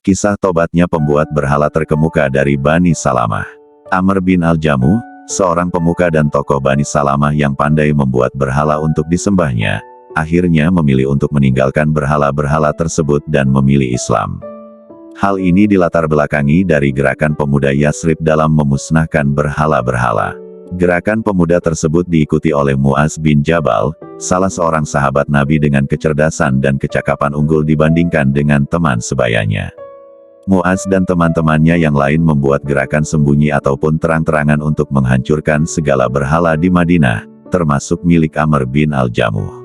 Kisah tobatnya pembuat berhala terkemuka dari Bani Salamah. Amr bin Al-Jamuh, seorang pemuka dan tokoh Bani Salamah yang pandai membuat berhala untuk disembahnya, akhirnya memilih untuk meninggalkan berhala-berhala tersebut dan memilih Islam. Hal ini dilatar belakangi dari gerakan pemuda Yasrib dalam memusnahkan berhala-berhala. Gerakan pemuda tersebut diikuti oleh Mu'az bin Jabal, salah seorang sahabat Nabi dengan kecerdasan dan kecakapan unggul dibandingkan dengan teman sebayanya. Mu'az dan teman-temannya yang lain membuat gerakan sembunyi ataupun terang-terangan untuk menghancurkan segala berhala di Madinah, termasuk milik Amr bin Al-Jamuh.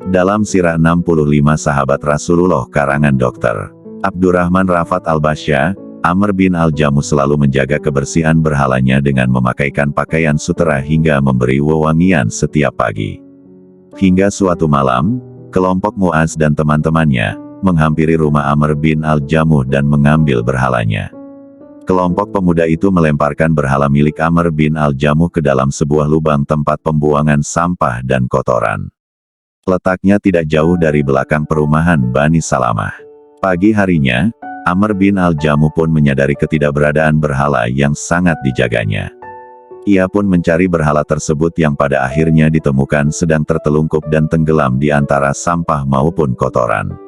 Dalam Sirah 65 Sahabat Rasulullah karangan Dr. Abdurrahman Rafat Al-Basya, Amr bin Al-Jamuh selalu menjaga kebersihan berhalanya dengan memakaikan pakaian sutera hingga memberi wewangian setiap pagi. Hingga suatu malam, kelompok Mu'az dan teman-temannya menghampiri rumah Amr bin Al-Jamuh dan mengambil berhalanya. Kelompok pemuda itu melemparkan berhala milik Amr bin Al-Jamuh ke dalam sebuah lubang tempat pembuangan sampah dan kotoran. Letaknya tidak jauh dari belakang perumahan Bani Salamah. Pagi harinya, Amr bin Al-Jamuh pun menyadari ketidakberadaan berhala yang sangat dijaganya. Ia pun mencari berhala tersebut yang pada akhirnya ditemukan sedang tertelungkup dan tenggelam di antara sampah maupun kotoran.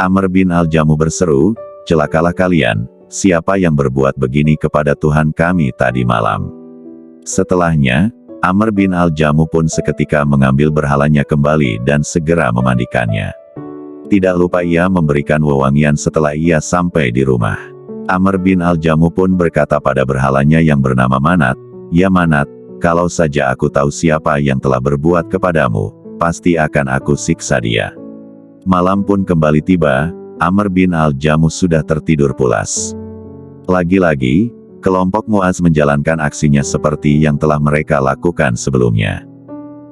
Amr bin Al-Jamuh berseru, "Celakalah kalian, siapa yang berbuat begini kepada Tuhan kami tadi malam?" Setelahnya, Amr bin Al-Jamuh pun seketika mengambil berhalanya kembali dan segera memandikannya. Tidak lupa ia memberikan wewangian setelah ia sampai di rumah. Amr bin Al-Jamuh pun berkata pada berhalanya yang bernama Manat, "Ya Manat, kalau saja aku tahu siapa yang telah berbuat kepadamu, pasti akan aku siksa dia." Malam pun kembali tiba, Amr bin Al-Jamuh sudah tertidur pulas. Lagi-lagi, kelompok Mu'az menjalankan aksinya seperti yang telah mereka lakukan sebelumnya.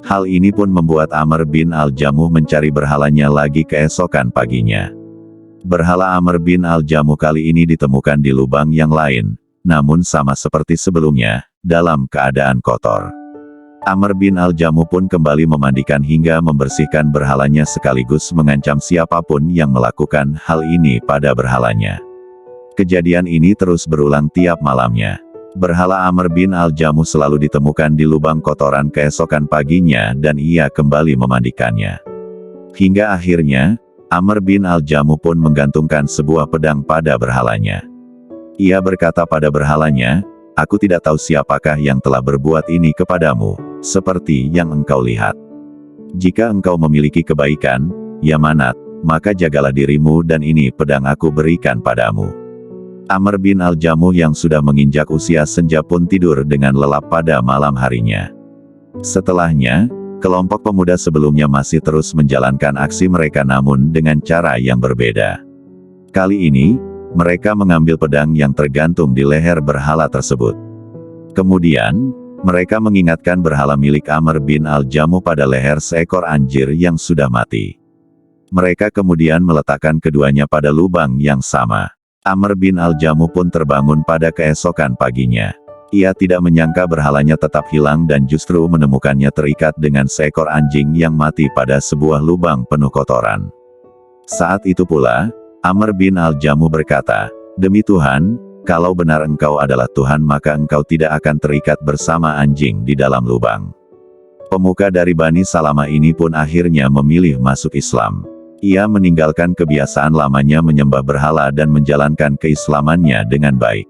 Hal ini pun membuat Amr bin Al-Jamuh mencari berhalanya lagi keesokan paginya. Berhala Amr bin Al-Jamuh kali ini ditemukan di lubang yang lain, namun sama seperti sebelumnya, dalam keadaan kotor. Amr bin Al-Jamuh pun kembali memandikan hingga membersihkan berhalanya sekaligus mengancam siapapun yang melakukan hal ini pada berhalanya. Kejadian ini terus berulang tiap malamnya. Berhala Amr bin Al-Jamuh selalu ditemukan di lubang kotoran keesokan paginya dan ia kembali memandikannya. Hingga akhirnya, Amr bin Al-Jamuh pun menggantungkan sebuah pedang pada berhalanya. Ia berkata pada berhalanya, "Aku tidak tahu siapakah yang telah berbuat ini kepadamu, seperti yang engkau lihat. Jika engkau memiliki kebaikan, ya Manat, maka jagalah dirimu dan ini pedang aku berikan padamu." Amr bin Al-Jamuh yang sudah menginjak usia senja pun tidur dengan lelap pada malam harinya. Setelahnya, kelompok pemuda sebelumnya masih terus menjalankan aksi mereka namun dengan cara yang berbeda. Kali ini, mereka mengambil pedang yang tergantung di leher berhala tersebut. Kemudian, mereka mengingatkan berhala milik Amr bin Al-Jamuh pada leher seekor anjir yang sudah mati. Mereka kemudian meletakkan keduanya pada lubang yang sama. Amr bin Al-Jamuh pun terbangun pada keesokan paginya. Ia tidak menyangka berhalanya tetap hilang dan justru menemukannya terikat dengan seekor anjing yang mati pada sebuah lubang penuh kotoran. Saat itu pula, Amr bin Al-Jamuh berkata, "Demi Tuhan, kalau benar engkau adalah Tuhan maka engkau tidak akan terikat bersama anjing di dalam lubang." Pemuka dari Bani Salamah ini pun akhirnya memilih masuk Islam. Ia meninggalkan kebiasaan lamanya menyembah berhala dan menjalankan keislamannya dengan baik.